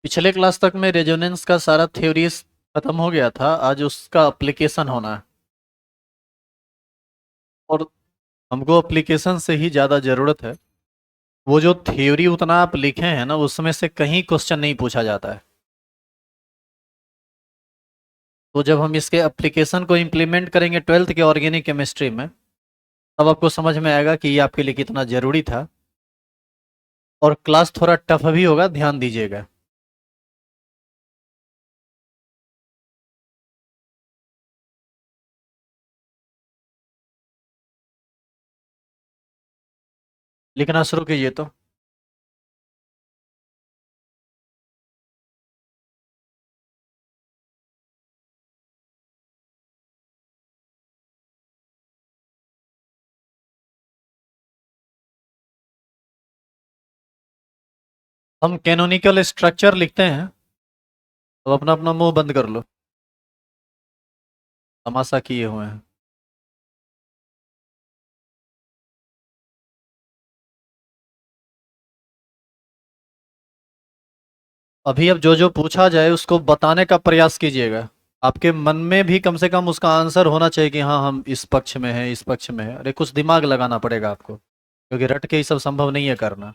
पिछले क्लास तक में रेजोनेंस का सारा थ्योरी खत्म हो गया था। आज उसका एप्लीकेशन होना है और हमको एप्लीकेशन से ही ज़्यादा ज़रूरत है। वो जो थ्योरी उतना आप लिखे हैं ना, उसमें से कहीं क्वेश्चन नहीं पूछा जाता है। तो जब हम इसके एप्लीकेशन को इम्प्लीमेंट करेंगे 12th के ऑर्गेनिक केमिस्ट्री में, तब आपको समझ में आएगा कि ये आपके लिए कितना ज़रूरी था। और क्लास थोड़ा टफ भी होगा, ध्यान दीजिएगा। लिखना शुरू कीजिए तो। हम कैनोनिकल स्ट्रक्चर लिखते हैं। तो अपना अपना मुंह बंद कर लो, तमाशा किए हुए हैं। अभी अब जो जो पूछा जाए उसको बताने का प्रयास कीजिएगा। आपके मन में भी कम से कम उसका आंसर होना चाहिए कि हाँ, हम इस पक्ष में हैं, इस पक्ष में है। अरे कुछ दिमाग लगाना पड़ेगा आपको, क्योंकि रट के ही सब संभव नहीं है करना।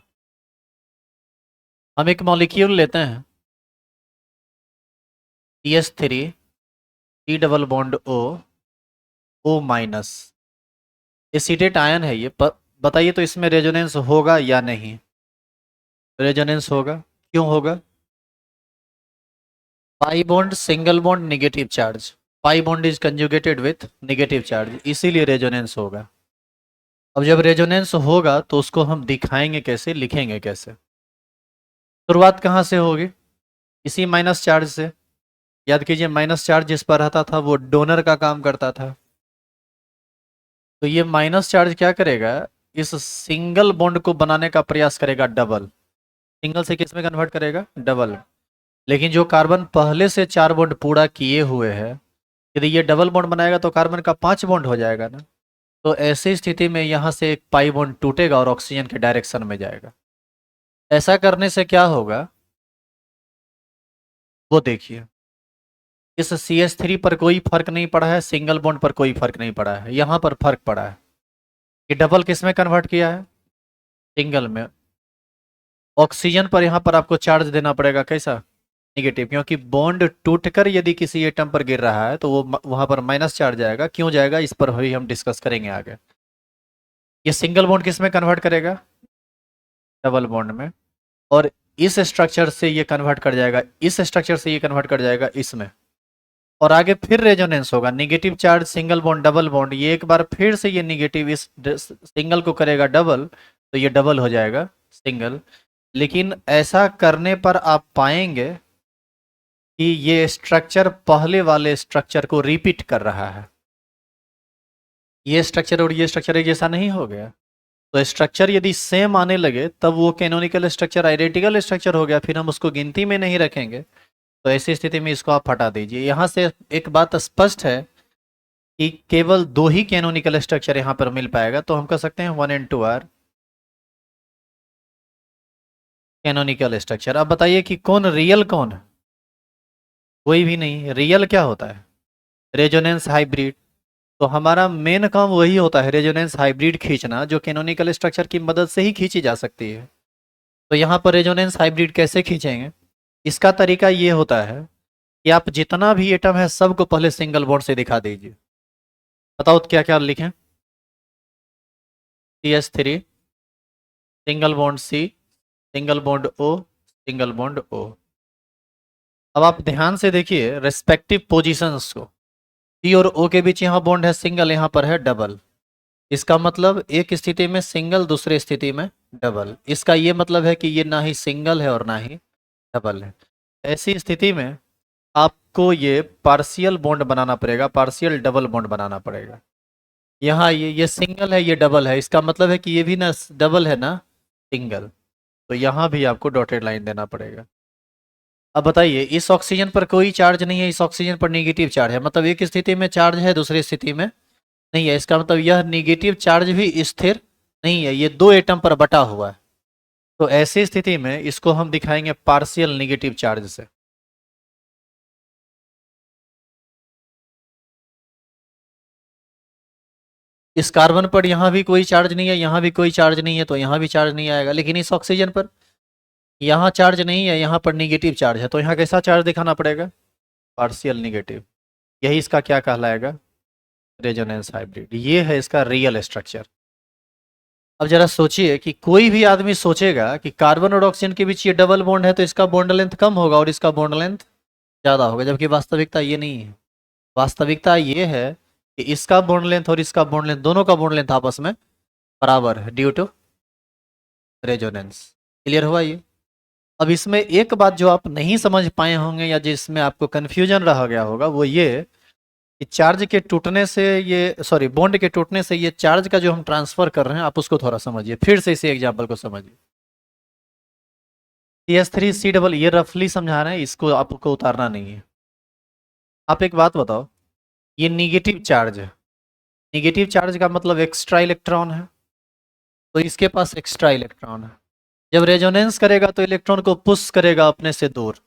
हम एक मॉलिक्यूल लेते हैं, CH3, T double bond O, O minus. Acetate ion है ये। बताइए तो इसमें रेजोनेंस होगा या नहीं? रेजोनेंस होगा। क्यों होगा? Pi bond single bond negative charge. Pi bond is conjugated with negative charge, इसीलिए रेजोनेंस होगा। अब जब रेजोनेंस होगा तो उसको हम दिखाएंगे कैसे, लिखेंगे कैसे? शुरुआत कहाँ से होगी? इसी माइनस चार्ज से। याद कीजिए, माइनस चार्ज जिस पर रहता था वो डोनर का काम करता था। तो ये माइनस चार्ज क्या करेगा? इस सिंगल बॉन्ड को बनाने का प्रयास करेगा डबल। सिंगल से किस में कन्वर्ट करेगा? डबल। लेकिन जो कार्बन पहले से 4 बॉन्ड पूरा किए हुए हैं, यदि ये डबल बॉन्ड बनाएगा तो कार्बन का 5 बॉन्ड हो जाएगा ना। तो ऐसी स्थिति में यहाँ से एक पाई बॉन्ड टूटेगा और ऑक्सीजन के डायरेक्शन में जाएगा। ऐसा करने से क्या होगा वो देखिए। इस CH3 पर कोई फर्क नहीं पड़ा है, सिंगल बॉन्ड पर कोई फर्क नहीं पड़ा है, यहाँ पर फर्क पड़ा है। ये डबल किस में कन्वर्ट किया है? सिंगल में। ऑक्सीजन पर यहाँ पर आपको चार्ज देना पड़ेगा, कैसा? निगेटिव, क्योंकि बॉन्ड टूटकर यदि किसी एटम पर गिर रहा है तो वो वहां पर माइनस चार्ज आएगा। क्यों जाएगा इस पर भी हम डिस्कस करेंगे आगे। ये सिंगल बॉन्ड किस में कन्वर्ट करेगा? डबल बॉन्ड में। और इस स्ट्रक्चर से ये कन्वर्ट कर जाएगा, इस स्ट्रक्चर से ये कन्वर्ट कर जाएगा इसमें। और आगे फिर रेजोनेंस होगा, negative charge single bond double bond, ये एक बार फिर से ये निगेटिव इस सिंगल को करेगा डबल, तो ये डबल हो जाएगा सिंगल। लेकिन ऐसा करने पर आप पाएंगे कि ये स्ट्रक्चर पहले वाले स्ट्रक्चर को रिपीट कर रहा है। ये स्ट्रक्चर और ये स्ट्रक्चर एक जैसा नहीं हो गया। तो स्ट्रक्चर यदि सेम आने लगे तब वो कैनोनिकल स्ट्रक्चर आइडेंटिकल स्ट्रक्चर हो गया, फिर हम उसको गिनती में नहीं रखेंगे। तो ऐसी स्थिति में इसको आप हटा दीजिए। यहाँ से एक बात स्पष्ट है कि केवल 2 ही कैनोनिकल स्ट्रक्चर यहाँ पर मिल पाएगा। तो हम कह सकते हैं 1 and 2 आर कैनोनिकल स्ट्रक्चर। अब बताइए कि कौन रियल कौन है? कोई भी नहीं। रियल क्या होता है? Resonance hybrid. तो हमारा मेन काम वही होता है, रेजोनेंस हाइब्रिड खींचना, जो कैनोनिकल स्ट्रक्चर की मदद से ही खींची जा सकती है। तो यहाँ पर रेजोनेंस हाइब्रिड कैसे खींचेंगे? इसका तरीका ये होता है कि आप जितना भी एटम है सबको पहले सिंगल बॉन्ड से दिखा दीजिए। बताओ क्या क्या लिखें? CH3, single bond C, single bond O, single bond O। अब आप ध्यान से देखिए रेस्पेक्टिव पोजीशंस को। C और O के बीच यहाँ बॉन्ड है सिंगल, यहाँ पर है डबल। इसका मतलब एक स्थिति में सिंगल, दूसरी स्थिति में डबल। इसका ये मतलब है कि ये ना ही सिंगल है और ना ही डबल है। ऐसी स्थिति में आपको ये पार्शियल बॉन्ड बनाना पड़ेगा, पार्शियल डबल बॉन्ड बनाना पड़ेगा। यहाँ ये सिंगल है, ये डबल है, इसका मतलब है कि ये भी ना डबल है ना सिंगल। तो यहाँ भी आपको डॉटेड लाइन देना पड़ेगा। अब बताइए, इस ऑक्सीजन पर कोई चार्ज नहीं है, इस ऑक्सीजन पर नेगेटिव चार्ज है। मतलब एक स्थिति में चार्ज है, दूसरी स्थिति में नहीं है। इसका मतलब यह नेगेटिव चार्ज भी स्थिर नहीं है, ये 2 एटम पर बटा हुआ है। तो ऐसी स्थिति में इसको हम दिखाएंगे पार्शियल निगेटिव चार्ज से। इस कार्बन पर यहाँ भी कोई चार्ज नहीं है, यहाँ भी कोई चार्ज नहीं है, तो यहाँ भी चार्ज नहीं आएगा। लेकिन इस ऑक्सीजन पर यहाँ चार्ज नहीं है, यहाँ पर निगेटिव चार्ज है, तो यहाँ कैसा चार्ज दिखाना पड़ेगा? Partial negative. यही इसका क्या कहलाएगा? Resonance hybrid. ये है इसका रियल स्ट्रक्चर। अब जरा सोचिए कि कोई भी आदमी सोचेगा कि कार्बन और ऑक्सीजन के बीच ये डबल बॉन्ड है तो इसका बॉन्ड लेंथ कम होगा और इसका बॉन्ड लेंथ ज़्यादा होगा, जबकि वास्तविकता ये नहीं है। वास्तविकता ये है कि इसका बॉन्ड लेंथ और इसका बॉन्ड लेंथ, दोनों का बॉन्ड लेंथ आपस में बराबर है ड्यू टू रेजोनेंस। क्लियर हुआ ये? अब इसमें एक बात जो आप नहीं समझ पाए होंगे या जिसमें आपको कन्फ्यूजन रह गया होगा वो ये कि चार्ज के टूटने से ये, सॉरी, बॉन्ड के टूटने से ये चार्ज का जो हम ट्रांसफर कर रहे हैं, आप उसको थोड़ा समझिए, फिर से इसी एग्जाम्पल को समझिए। CH3 C डबल, ये रफली समझा रहे हैं, इसको आपको उतारना नहीं है। आप एक बात बताओ, ये निगेटिव चार्ज है, निगेटिव चार्ज का मतलब एक्स्ट्रा इलेक्ट्रॉन है, तो इसके पास एक्स्ट्रा इलेक्ट्रॉन है। जब रेजोनेंस करेगा तो इलेक्ट्रॉन को पुश करेगा अपने से दूर।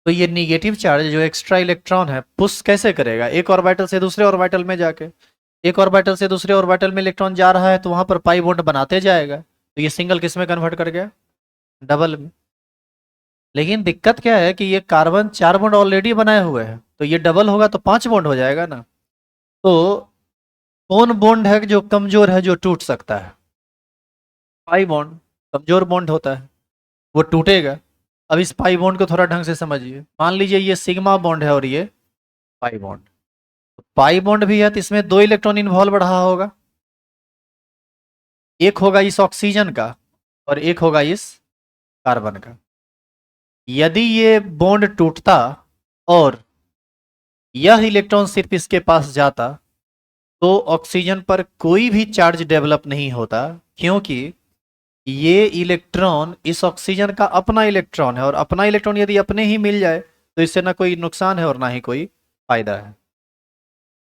तो ये निगेटिव चार्ज जो एक्स्ट्रा इलेक्ट्रॉन है पुश कैसे करेगा? एक ऑर्बिटल से दूसरे ऑर्बिटल में जाके, एक ऑर्बिटल से दूसरे ऑर्बिटल में इलेक्ट्रॉन जा रहा है तो वहां पर पाई बॉन्ड बनाते जाएगा, तो ये सिंगल किस में कन्वर्ट कर गया? डबल में। लेकिन दिक्कत क्या है कि ये कार्बन 4 बॉन्ड ऑलरेडी बनाए हुए हैं, तो ये डबल होगा तो 5 बॉन्ड हो जाएगा ना। तो कौन बॉन्ड है जो कमजोर है, जो टूट सकता है? पाई बॉन्ड कमजोर बॉन्ड होता है, वो टूटेगा। अब इस पाई बॉन्ड को थोड़ा ढंग से समझिए। मान लीजिए ये सिग्मा बॉन्ड है और ये पाई बॉन्ड। पाई बॉन्ड भी है तो इसमें 2 इलेक्ट्रॉन इन्वॉल्व रहा होगा, एक होगा इस ऑक्सीजन का और एक होगा इस कार्बन का। यदि ये बॉन्ड टूटता और यह इलेक्ट्रॉन सिर्फ इसके पास जाता तो ऑक्सीजन पर कोई भी चार्ज डेवलप नहीं होता, क्योंकि ये इलेक्ट्रॉन इस ऑक्सीजन का अपना इलेक्ट्रॉन है और अपना इलेक्ट्रॉन यदि अपने ही मिल जाए तो इससे ना कोई नुकसान है और ना ही कोई फायदा है।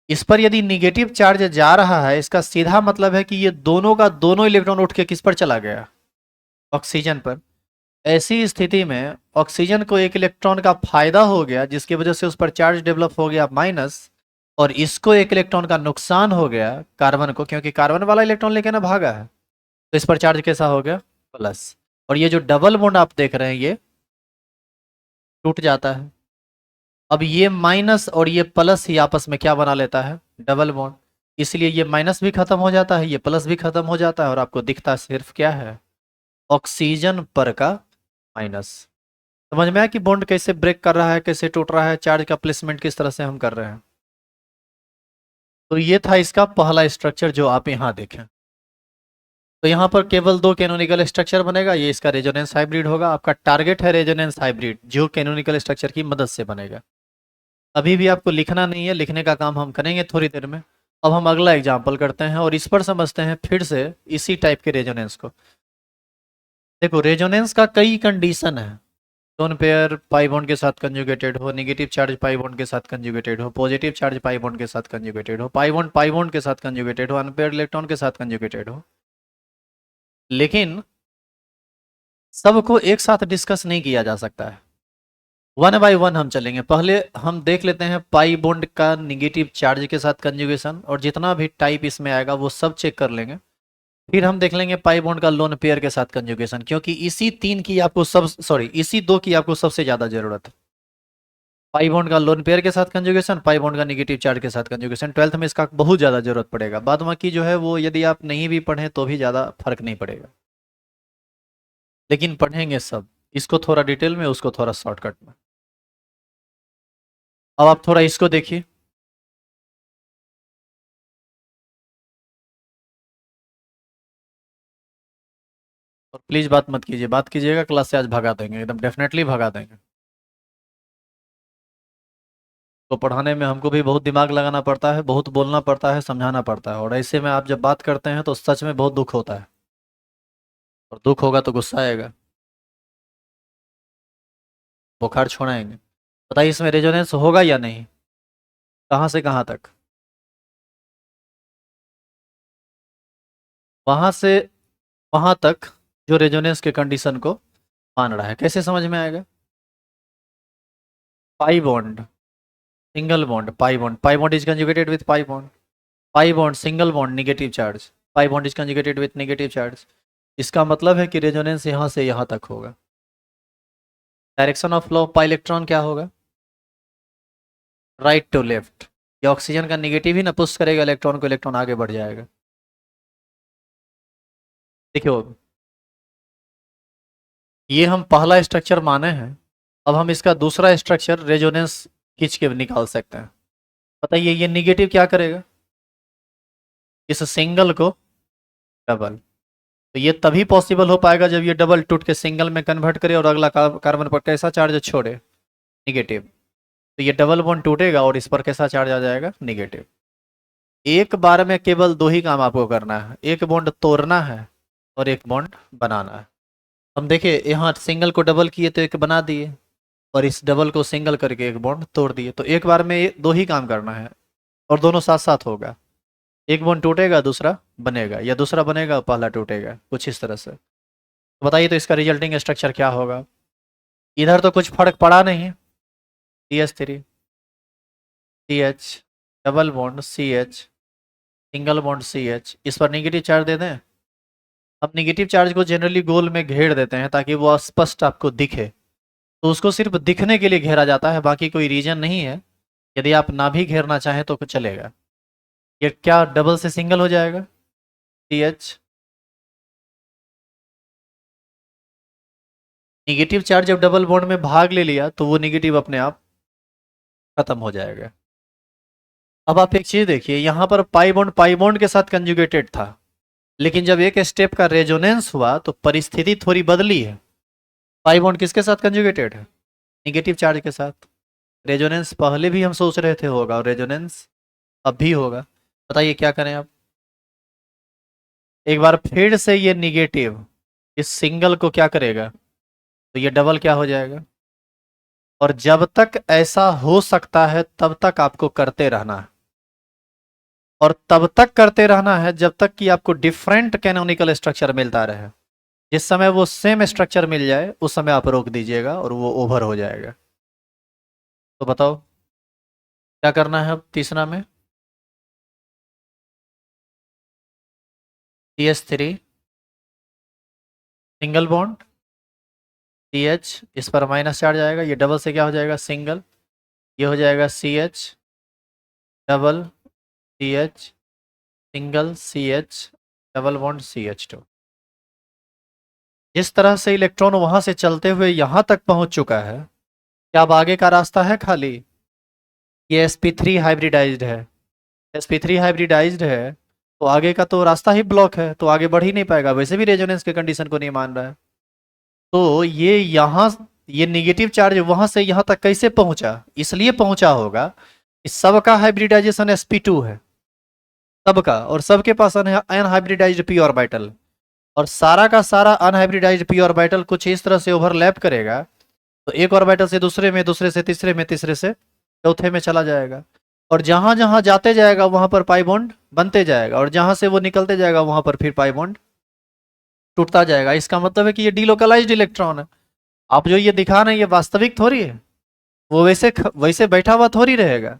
इस पर यदि निगेटिव चार्ज जा रहा है, इसका सीधा मतलब है कि ये दोनों का दोनों इलेक्ट्रॉन उठ के किस पर चला गया? ऑक्सीजन पर। ऐसी स्थिति में ऑक्सीजन को एक इलेक्ट्रॉन का फायदा हो गया जिसकी वजह से उस पर चार्ज डेवलप हो गया माइनस, और इसको एक इलेक्ट्रॉन का नुकसान हो गया कार्बन को, क्योंकि कार्बन वाला इलेक्ट्रॉन लेके ना भागा है, तो इस पर चार्ज कैसा हो गया? प्लस। और ये जो डबल बॉन्ड आप देख रहे हैं ये टूट जाता है। अब ये माइनस और ये प्लस ही आपस में क्या बना लेता है? Double bond. इसलिए ये माइनस भी खत्म हो जाता है, ये प्लस भी खत्म हो जाता है, और आपको दिखता सिर्फ क्या है? ऑक्सीजन पर का माइनस। समझ में आया कि बॉन्ड कैसे ब्रेक कर रहा है, कैसे टूट रहा है, चार्ज का प्लेसमेंट किस तरह से हम कर रहे हैं। तो ये था इसका पहला स्ट्रक्चर जो आप यहाँ देखें। तो यहाँ पर केवल 2 कैनोनिकल स्ट्रक्चर बनेगा, ये इसका रेजोनेंस हाइब्रिड होगा। आपका टारगेट है रेजोनेंस हाइब्रिड जो कैनोनिकल स्ट्रक्चर की मदद से बनेगा। अभी भी आपको लिखना नहीं है, लिखने का काम हम करेंगे थोड़ी देर में। अब हम अगला एग्जाम्पल करते हैं और इस पर समझते हैं फिर से इसी टाइप के रेजोनेंस को। देखो, रेजोनेंस का कई कंडीशन है। लोन पेयर पाई बॉन्ड के साथ कंजुगेटेड हो, नेगेटिव चार्ज पाई बॉन्ड के साथ कंजुगेटेड हो, पॉजिटिव चार्ज पाई बॉन्ड के साथ कंजुगेटेड हो, पाई बॉन्ड के साथ कंजुगेटेड हो, अनपेयर्ड इलेक्ट्रॉन के साथ कंजुगेटेड हो। लेकिन सबको एक साथ डिस्कस नहीं किया जा सकता है, वन बाय वन हम चलेंगे। पहले हम देख लेते हैं पाई बॉन्ड का निगेटिव चार्ज के साथ कंजुगेशन, और जितना भी टाइप इसमें आएगा वो सब चेक कर लेंगे। फिर हम देख लेंगे पाई बॉन्ड का लोन पेयर के साथ कंजुगेशन, क्योंकि इसी 2 की आपको सबसे ज्यादा जरूरत है। पाई बॉन्ड का लोन पेयर के साथ कंजुगेशन, पाई बॉन्ड का निगेटिव चार्ज के साथ कंजुगेशन। 12th में इसका बहुत ज्यादा जरूरत पड़ेगा, बाद बाकी जो है वो यदि आप नहीं भी पढ़ें तो भी ज्यादा फर्क नहीं पड़ेगा, लेकिन पढ़ेंगे सब। इसको थोड़ा डिटेल में, उसको थोड़ा शॉर्टकट में। अब आप थोड़ा इसको देखिए। और प्लीज बात मत कीजिए, बात कीजिएगा क्लास से आज भगा देंगे, एकदम डेफिनेटली भगा देंगे। तो पढ़ाने में हमको भी बहुत दिमाग लगाना पड़ता है, बहुत बोलना पड़ता है, समझाना पड़ता है, और ऐसे में आप जब बात करते हैं तो सच में बहुत दुख होता है, और दुख होगा तो गुस्सा आएगा, बुखार छोड़ाएंगे। बताइए इसमें रेजोनेंस होगा या नहीं? कहाँ से कहाँ तक? वहां से वहां तक जो रेजोनेंस के कंडीशन को मान रहा है। कैसे समझ में आएगा? Pi bond, single bond, pi bond is conjugated with pi bond, pi bond single bond negative charge, pi bond is conjugated with negative charge. इसका मतलब है कि रेजोनेंस यहाँ से यहाँ तक होगा। Direction of flow of pi electron क्या होगा? Right to left. ये ऑक्सीजन का निगेटिव ही ना पुश करेगा इलेक्ट्रॉन को, इलेक्ट्रॉन आगे बढ़ जाएगा। देखियो, ये हम पहला स्ट्रक्चर माने हैं, अब हम इसका दूसरा स्ट्रक्चर रेजोनेंस खींच के निकाल सकते हैं। बताइए ये निगेटिव क्या करेगा? इस सिंगल को डबल, तो ये तभी पॉसिबल हो पाएगा जब ये डबल टूट के सिंगल में कन्वर्ट करे और अगला कार्बन पर कैसा चार्ज छोड़े? निगेटिव। तो ये डबल बॉन्ड टूटेगा और इस पर कैसा चार्ज आ जाएगा? निगेटिव। एक बार में केवल दो ही काम आपको करना है, एक बॉन्ड तोड़ना है और एक बॉन्ड बनाना है। हम देखिए यहाँ सिंगल को डबल किए तो एक बना दिए, और इस डबल को सिंगल करके एक बॉन्ड तोड़ दिए। तो एक बार में दो ही काम करना है और दोनों साथ साथ होगा। एक बॉन्ड टूटेगा दूसरा बनेगा, या दूसरा बनेगा पहला टूटेगा, कुछ इस तरह से। तो बताइए तो इसका रिजल्टिंग स्ट्रक्चर क्या होगा? इधर तो कुछ फर्क पड़ा नहीं, CH3 CH double bond CH single bond CH, इस पर नेगेटिव चार्ज दे दें। अब नेगेटिव चार्ज को जनरली गोल में घेर देते हैं ताकि वो स्पष्ट आपको दिखे, तो उसको सिर्फ दिखने के लिए घेरा जाता है, बाकी कोई रीजन नहीं है। यदि आप ना भी घेरना चाहें तो चलेगा। ये क्या डबल से सिंगल हो जाएगा? CH निगेटिव चार्ज जब डबल बॉन्ड में भाग ले लिया तो वो निगेटिव अपने आप खत्म हो जाएगा। अब आप एक चीज देखिए, यहाँ पर पाई बॉन्ड के साथ कंजुगेटेड था, लेकिन जब एक स्टेप का रेजोनेंस हुआ तो परिस्थिति थोड़ी बदली है। पाई बॉन्ड किसके साथ कंजुगेटेड है? निगेटिव चार्ज के साथ। रेजोनेंस पहले भी हम सोच रहे थे होगा और रेजोनेंस अब भी होगा। बताइए क्या करें अब? एक बार फिर से ये निगेटिव इस सिंगल को क्या करेगा? तो ये डबल क्या हो जाएगा? और जब तक ऐसा हो सकता है तब तक आपको करते रहना है, और तब तक करते रहना है जब तक कि आपको डिफरेंट कैनोनिकल स्ट्रक्चर मिलता रहे। जिस समय वो सेम स्ट्रक्चर मिल जाए उस समय आप रोक दीजिएगा और वो ओवर हो जाएगा। तो बताओ क्या करना है अब तीसरा में? CH3 सिंगल बॉन्ड CH, इस पर माइनस चार्ज आएगा, ये डबल से क्या हो जाएगा? सिंगल। ये हो जाएगा CH double CH single CH double bond CH2। जिस तरह से इलेक्ट्रॉन वहां से चलते हुए यहां तक पहुंच चुका है, क्या अब आगे का रास्ता है खाली? ये sp3 हाइब्रिडाइज्ड है, sp3 हाइब्रिडाइज्ड है, तो आगे का तो रास्ता ही ब्लॉक है, तो आगे बढ़ ही नहीं पाएगा। वैसे भी रेजोनेंस के कंडीशन को नहीं मान रहा है, तो ये यहाँ ये निगेटिव चार्ज वहां से यहाँ तक कैसे पहुंचा? इसलिए पहुंचा होगा कि सबका हाइब्रिडाइजेशन sp2 है, सबका, और सबके पास अनहाइब्रिडाइज्ड p ऑर्बिटल, और सारा का सारा अनहाइब्रिडाइज्ड p ऑर्बिटल कुछ इस तरह से ओवरलैप करेगा, तो एक ऑर्बिटल से दूसरे में, दूसरे से तीसरे में, तीसरे से चौथे में चला जाएगा, और जहां जहां जाते जाएगा वहां पर पाई बॉन्ड बनते जाएगा, और जहां से वो निकलते जाएगा वहां पर फिर पाई बॉन्ड टूटता जाएगा। इसका मतलब है कि ये डीलोकलाइज्ड इलेक्ट्रॉन है। आप जो ये दिखा रहे हैं ये वास्तविक थोड़ी है, वो वैसे वैसे बैठा हुआ थोड़ी रहेगा।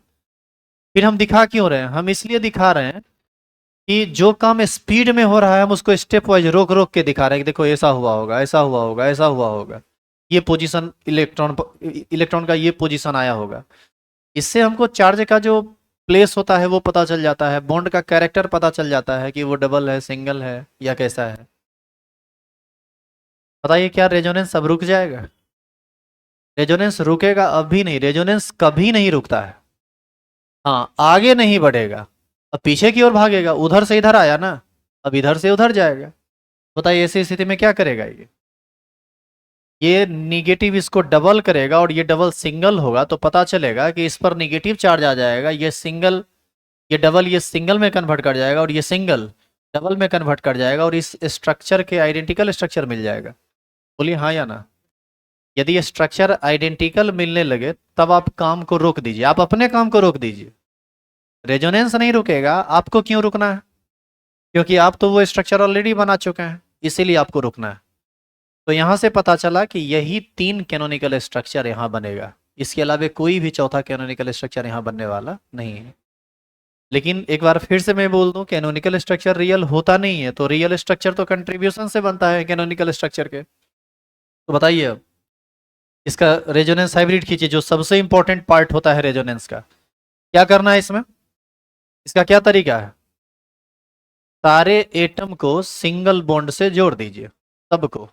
फिर हम दिखा क्यों रहे हैं? हम इसलिए दिखा रहे हैं कि जो काम स्पीड में हो रहा है हम उसको स्टेप वाइज रोक रोक के दिखा रहे हैं कि देखो ऐसा हुआ होगा, ऐसा हुआ होगा, ऐसा हुआ होगा, ये पोजीशन इलेक्ट्रॉन का ये पोजीशन आया होगा। इससे हमको चार्ज का जो प्लेस होता है वो पता चल जाता है, बॉन्ड का कैरेक्टर पता चल जाता है कि वो डबल है, सिंगल है, या कैसा है। बताइए क्या रेजोनेंस अब रुक जाएगा? रेजोनेंस रुकेगा? अभी नहीं, रेजोनेंस कभी नहीं रुकता है। हाँ, आगे नहीं बढ़ेगा, अब पीछे की ओर भागेगा। उधर से इधर आया ना, अब इधर से उधर जाएगा। बताइए ऐसी स्थिति में क्या करेगा? ये निगेटिव इसको डबल करेगा और ये डबल सिंगल होगा, तो पता चलेगा कि इस पर निगेटिव चार्ज आ जाएगा, ये सिंगल, ये डबल, ये सिंगल में कन्वर्ट कर जाएगा, और ये सिंगल डबल में कन्वर्ट कर जाएगा, और इस स्ट्रक्चर के आइडेंटिकल स्ट्रक्चर मिल जाएगा। बोलिए हाँ या ना। यदि ये स्ट्रक्चर आइडेंटिकल मिलने लगे तब आप काम को रोक दीजिए, आप अपने काम को रोक दीजिए। रेजोनेंस नहीं रुकेगा, आपको क्यों रुकना है? क्योंकि आप तो वो स्ट्रक्चर ऑलरेडी बना चुके हैं, इसीलिए आपको रुकना है। तो यहां से पता चला कि यही 3 कैनोनिकल स्ट्रक्चर यहां बनेगा, इसके अलावा कोई भी चौथा कैनोनिकल स्ट्रक्चर यहां बनने वाला नहीं है। लेकिन एक बार फिर से मैं बोल दूं, कैनोनिकल स्ट्रक्चर रियल होता नहीं है, तो रियल स्ट्रक्चर तो कंट्रीब्यूशन से बनता है कैनोनिकल स्ट्रक्चर के। तो बताइए अब, इसका रेजोनेंस हाइब्रिड खींचिए, जो सबसे इंपॉर्टेंट पार्ट होता है रेजोनेंस का। क्या करना है इसमें, इसका क्या तरीका है? सारे एटम को सिंगल बॉन्ड से जोड़ दीजिए, सबको।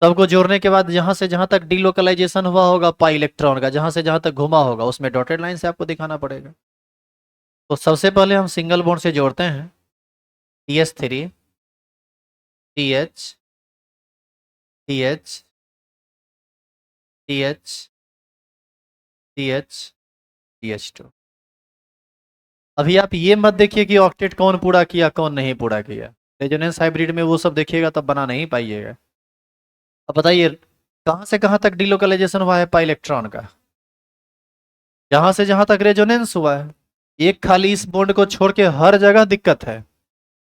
सबको जोड़ने के बाद जहां से जहां तक डीलोकलाइजेशन हुआ होगा पाई इलेक्ट्रॉन का, जहां से जहां तक घुमा होगा, उसमें डॉटेड लाइन से आपको दिखाना पड़ेगा। तो सबसे पहले हम सिंगल बॉन्ड से जोड़ते हैं, CH3 CH CH CH CH CH2। अभी आप ये मत देखिए कि ऑक्टेट कौन पूरा किया कौन नहीं पूरा किया, रेजोनेंस हाइब्रिड में वो सब देखिएगा तब बना नहीं पाइएगा। अब बताइए कहां से कहां तक डीलोकलाइजेशन हुआ है पाई इलेक्ट्रॉन का, जहां से जहां तक रेजोनेंस हुआ है। एक खाली इस बॉन्ड को छोड़ के हर जगह दिक्कत है।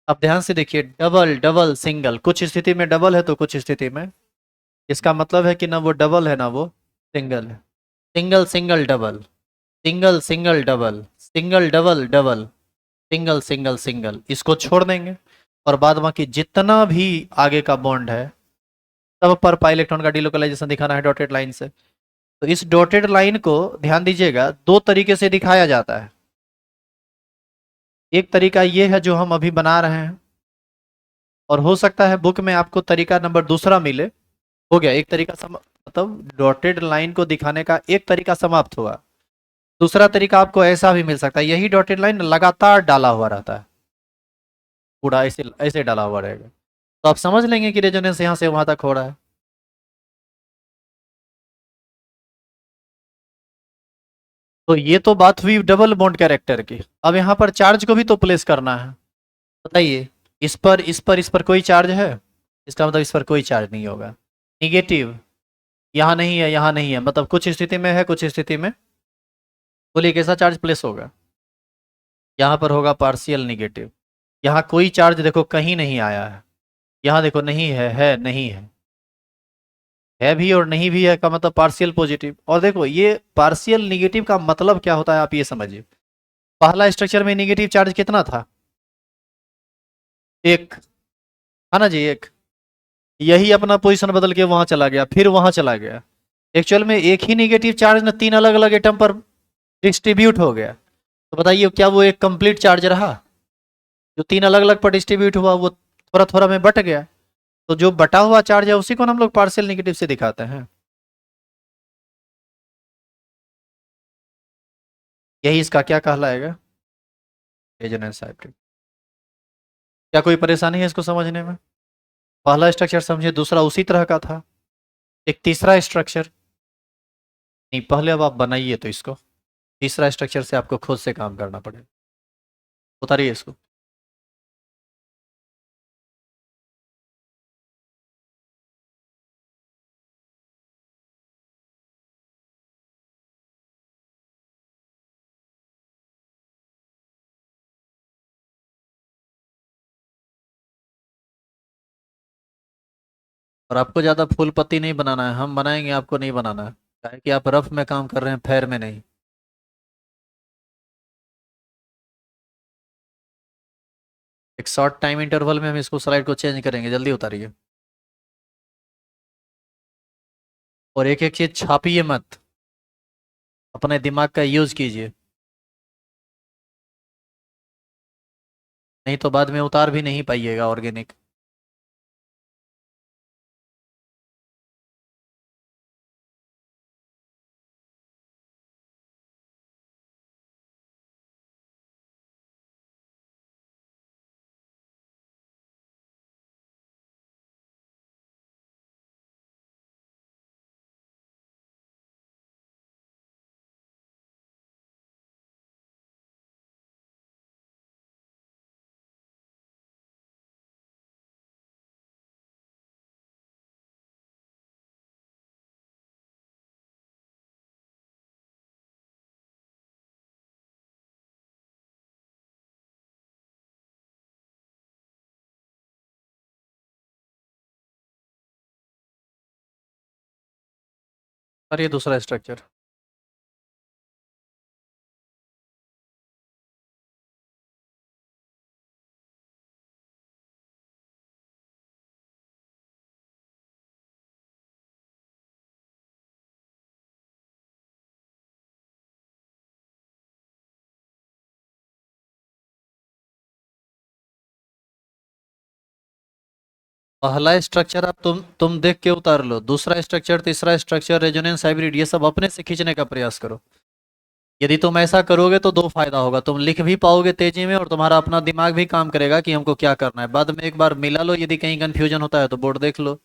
अब ध्यान से देखिए, डबल डबल सिंगल, कुछ स्थिति में डबल है तो कुछ स्थिति में, इसका मतलब है कि ना वो डबल है ना वो सिंगल है। Single single double, single single double, single double double, single single single, इसको छोड़ देंगे। और बाद बाकी जितना भी आगे का बॉन्ड है, सब पर पाई इलेक्ट्रॉन का डिलोकलाइजेशन दिखाना है डॉटेड लाइन से। तो इस डॉटेड लाइन को ध्यान दीजिएगा, दो तरीके से दिखाया जाता है। एक तरीका ये है जो हम अभी बना रहे हैं, और हो सकता है बुक में आपको तरीका नंबर दूसरा मिले। हो गया एक तरीका मतलब डॉटेड लाइन को दिखाने का एक तरीका समाप्त हुआ। दूसरा तरीका आपको ऐसा भी मिल सकता है, यही डॉटेड लाइन लगातार डाला हुआ रहता है, पूरा ऐसे ऐसे डाला हुआ रहेगा। तो आप समझ लेंगे कि रेजोनेंस यहां से वहां तक हो रहा है। तो ये तो बात हुई डबल बॉन्ड कैरेक्टर की। अब यहाँ पर चार्ज को भी तो प्लेस करना है। बताइए, इस पर कोई चार्ज है, इसका मतलब इस पर कोई चार्ज नहीं होगा। निगेटिव, यहाँ नहीं है यहाँ नहीं है, मतलब कुछ स्थिति में है कुछ स्थिति में। बोलिए कैसा चार्ज प्लेस होगा? यहाँ पर होगा पार्शियल निगेटिव। यहाँ कोई चार्ज देखो कहीं नहीं आया है, यहाँ देखो नहीं है नहीं है भी और नहीं भी है का मतलब पार्शियल पॉजिटिव। और देखो ये पार्शियल निगेटिव का मतलब क्या होता है आप ये समझिए। पहला स्ट्रक्चर में निगेटिव चार्ज कितना था? एक, है ना जी, एक। यही अपना पोजीशन बदल के वहां चला गया, फिर वहां चला गया। एक्चुअल में एक ही निगेटिव चार्ज ना तीन अलग अलग एटम पर डिस्ट्रीब्यूट हो गया। तो बताइए क्या वो एक कंप्लीट चार्ज रहा? जो तीन अलग अलग पर डिस्ट्रीब्यूट हुआ वो थोड़ा थोड़ा में बट गया। तो जो बटा हुआ चार्ज है उसी को हम लोग पार्शियल निगेटिव से दिखाते हैं। यही इसका क्या कहलाएगा, रेजोनेंस हाइब्रिड। क्या कोई परेशानी है इसको समझने में? पहला स्ट्रक्चर समझे, दूसरा उसी तरह का था, एक तीसरा स्ट्रक्चर नहीं, पहले अब आप बनाइए तो इसको, तीसरा स्ट्रक्चर से आपको खुद से काम करना पड़ेगा। उतारिए इसको। और आपको ज़्यादा फूल पत्ती नहीं बनाना है, हम बनाएंगे, आपको नहीं बनाना है। क्या है कि आप रफ में काम कर रहे हैं, फेयर में नहीं। एक शॉर्ट टाइम इंटरवल में हम इसको स्लाइड को चेंज करेंगे, जल्दी उतारिए। और एक एक चीज छापिए मत, अपने दिमाग का यूज कीजिए, नहीं तो बाद में उतार भी नहीं पाइएगा ऑर्गेनिक। और ये दूसरा स्ट्रक्चर। पहला स्ट्रक्चर आप तुम देख के उतार लो, दूसरा स्ट्रक्चर, तीसरा स्ट्रक्चर, रेजोनेंस हाइब्रिड, ये सब अपने से खींचने का प्रयास करो। यदि तुम ऐसा करोगे तो दो फायदा होगा, तुम लिख भी पाओगे तेजी में और तुम्हारा अपना दिमाग भी काम करेगा कि हमको क्या करना है। बाद में एक बार मिला लो, यदि कहीं कंफ्यूजन होता है तो बोर्ड देख लो।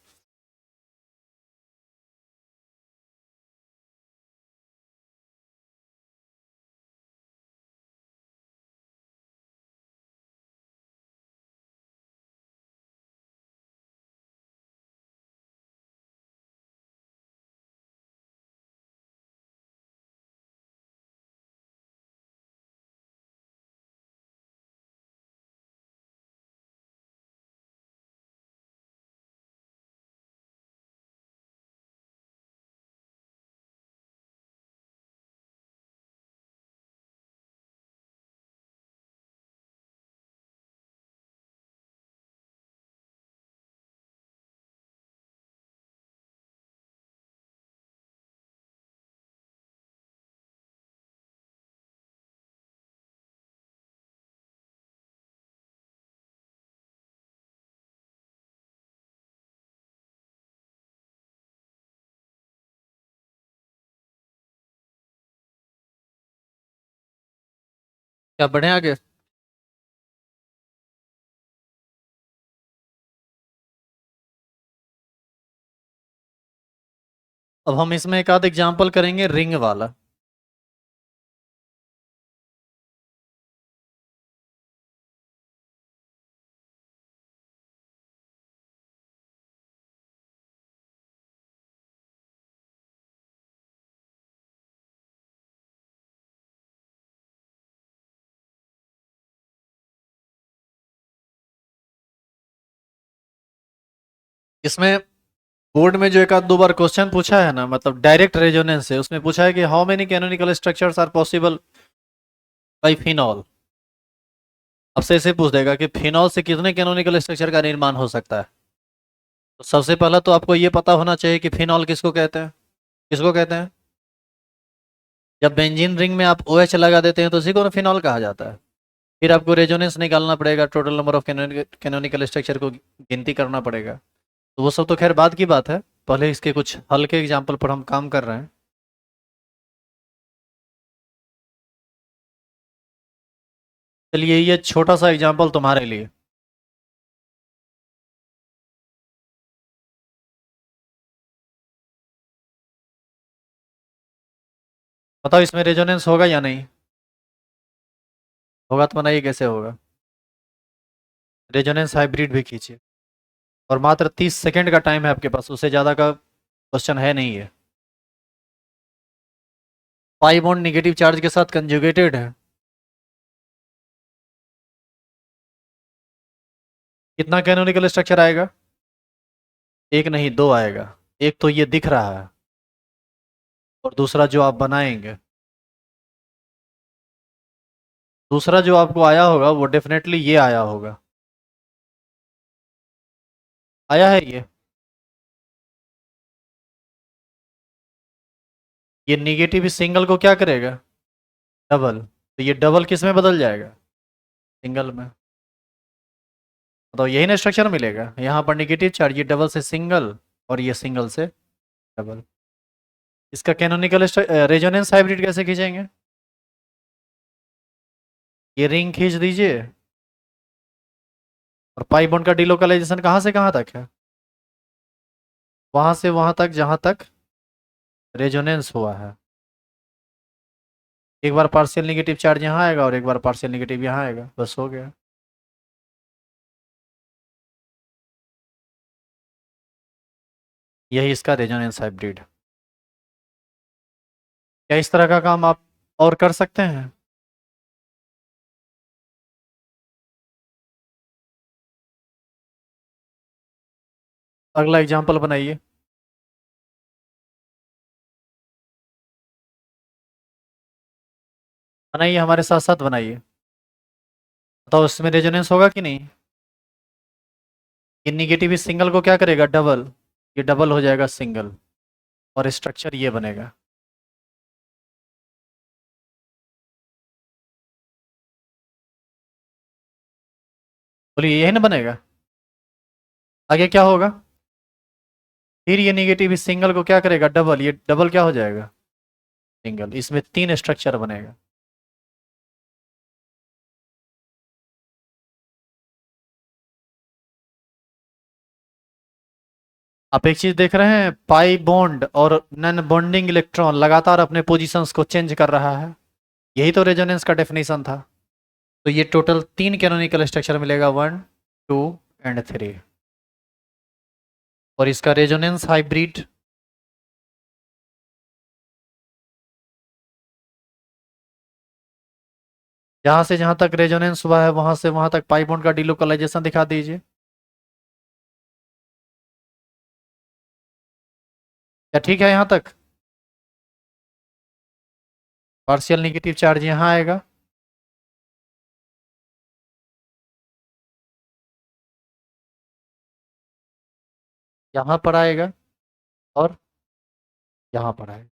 क्या बढ़े आगे? अब हम इसमें एक आध एग्जाम्पल करेंगे रिंग वाला। इसमें बोर्ड में जो एक आध दो बार क्वेश्चन पूछा है ना, मतलब डायरेक्ट रेजोनेंस है, उसमें पूछा है कि how many canonical structures are possible by phenol. अब से ऐसे पूछ देगा कि फिनॉल से कितने कैनोनिकल स्ट्रक्चर का निर्माण हो सकता है। तो सबसे पहला तो आपको ये पता होना चाहिए कि फिनॉल किसको कहते हैं। किसको कहते हैं? जब बेंजीन रिंग में आप OH लगा देते हैं तो उसी को फिनॉल कहा जाता है। फिर आपको रेजोनेंस निकालना पड़ेगा, total number of canonical structure को गिनती करना पड़ेगा। तो वो सब तो खैर बाद की बात है, पहले इसके कुछ हल्के एग्जाम्पल पर हम काम कर रहे हैं। चलिए ये छोटा सा एग्जाम्पल तुम्हारे लिए। बताओ इसमें रेजोनेंस होगा या नहीं? होगा तो बनाइए कैसे होगा। रेजोनेंस हाइब्रिड भी खींचिए। और मात्र 30 सेकंड का टाइम है आपके पास, उससे ज़्यादा का क्वेश्चन है नहीं है। पाई बॉन्ड निगेटिव चार्ज के साथ कंजुगेटेड है। कितना कैनोनिकल स्ट्रक्चर आएगा? एक नहीं, दो आएगा। एक तो ये दिख रहा है, और दूसरा जो आप बनाएंगे, दूसरा जो आपको आया होगा वो डेफिनेटली ये आया होगा। आया है ये। ये निगेटिव इस सिंगल को क्या करेगा? डबल। तो ये डबल किस में बदल जाएगा? सिंगल में। तो यही ना स्ट्रक्चर मिलेगा, यहाँ पर निगेटिव चार्ज, ये डबल से सिंगल और ये सिंगल से डबल। इसका कैनोनिकल रेजोनेंस हाइब्रिड कैसे खींचेंगे? ये रिंग खींच दीजिए, और पाई बॉन्ड का डिलोकलाइजेशन कहाँ से कहाँ तक है? वहां से वहां तक जहां तक रेजोनेंस हुआ है। एक बार पार्शियल निगेटिव चार्ज यहाँ आएगा और एक बार पार्शियल निगेटिव यहाँ आएगा, बस हो गया। यही इसका रेजोनेंस हाइब्रिड। क्या इस तरह का काम आप और कर सकते हैं? अगला एग्जाम्पल बनाइए। बनाइए, हमारे साथ साथ बनाइए। बताओ इसमें रेजोनेंस होगा कि नहीं? ये निगेटिव सिंगल को क्या करेगा? डबल। ये डबल हो जाएगा सिंगल, और स्ट्रक्चर ये बनेगा। बोलिए, यही ना बनेगा? आगे क्या होगा? फिर ये निगेटिव इस सिंगल को क्या करेगा? डबल। ये डबल क्या हो जाएगा? सिंगल। इसमें तीन स्ट्रक्चर बनेगा। आप एक चीज देख रहे हैं, पाई बॉन्ड और नन बॉन्डिंग इलेक्ट्रॉन लगातार अपने पोजीशंस को चेंज कर रहा है। यही तो रेजोनेंस का डेफिनेशन था। तो ये टोटल तीन कैनोनिकल स्ट्रक्चर मिलेगा, 1, 2 एंड 3। और इसका रेजोनेंस हाइब्रिड जहां से जहां तक रेजोनेंस हुआ है वहां से वहां तक पाई बॉन्ड का डिलोकलाइजेशन दिखा दीजिए। क्या ठीक है यहां तक? पार्शियल निगेटिव चार्ज यहां आएगा, यहां पर आएगा, और यहां पर आएगा।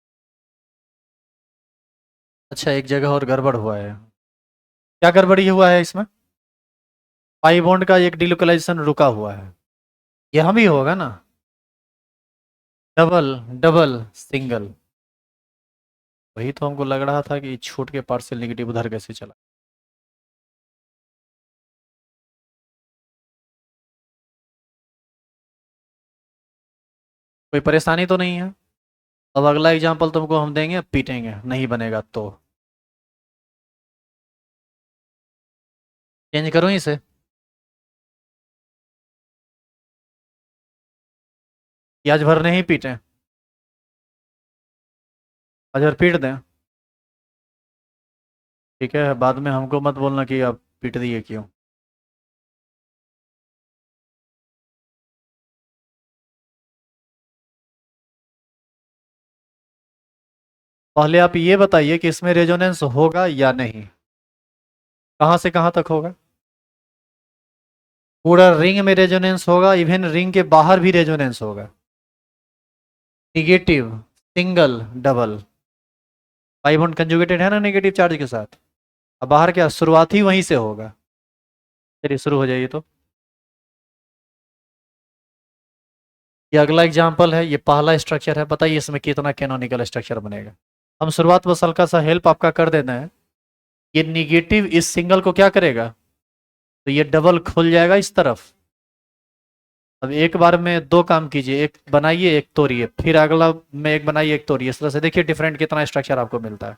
अच्छा, एक जगह और गड़बड़ हुआ है। क्या गड़बड़ी हुआ है इसमें? पाई बॉन्ड का एक डिलोकलाइजेशन रुका हुआ है। यहां भी होगा ना? Double, double, single. वही तो हमको लग रहा था कि छूट के पार्शियल निगेटिव उधर कैसे चला। कोई परेशानी तो नहीं है? अब अगला एग्जाम्पल तुमको हम देंगे, पीटेंगे नहीं बनेगा तो। चेंज करूँ इसे? कि आज भर नहीं पीटें? आज भर पीट दें? ठीक है, बाद में हमको मत बोलना कि आप पीट दिए क्यों। पहले आप ये बताइए कि इसमें रेजोनेंस होगा या नहीं। कहाँ से कहाँ तक होगा? पूरा रिंग में रेजोनेंस होगा, इवन रिंग के बाहर भी रेजोनेंस होगा। Negative, single, double. Pi bond conjugated है ना नेगेटिव चार्ज के साथ। अब बाहर क्या, शुरुआत ही वहीं से होगा। चलिए शुरू हो जाइए तो। ये अगला एग्जाम्पल है, ये पहला स्ट्रक्चर है, बताइए इसमें कितना कैनोनिकल स्ट्रक्चर बनेगा। हम शुरुआत बस हल्का सा हेल्प आपका कर देना है। ये निगेटिव इस सिंगल को क्या करेगा? तो ये डबल खुल जाएगा इस तरफ। अब एक बार में दो काम कीजिए, एक बनाइए एक तोड़िए, फिर अगला में एक बनाइए एक तोड़िए, इस तरह से देखिए डिफरेंट कितना स्ट्रक्चर आपको मिलता है।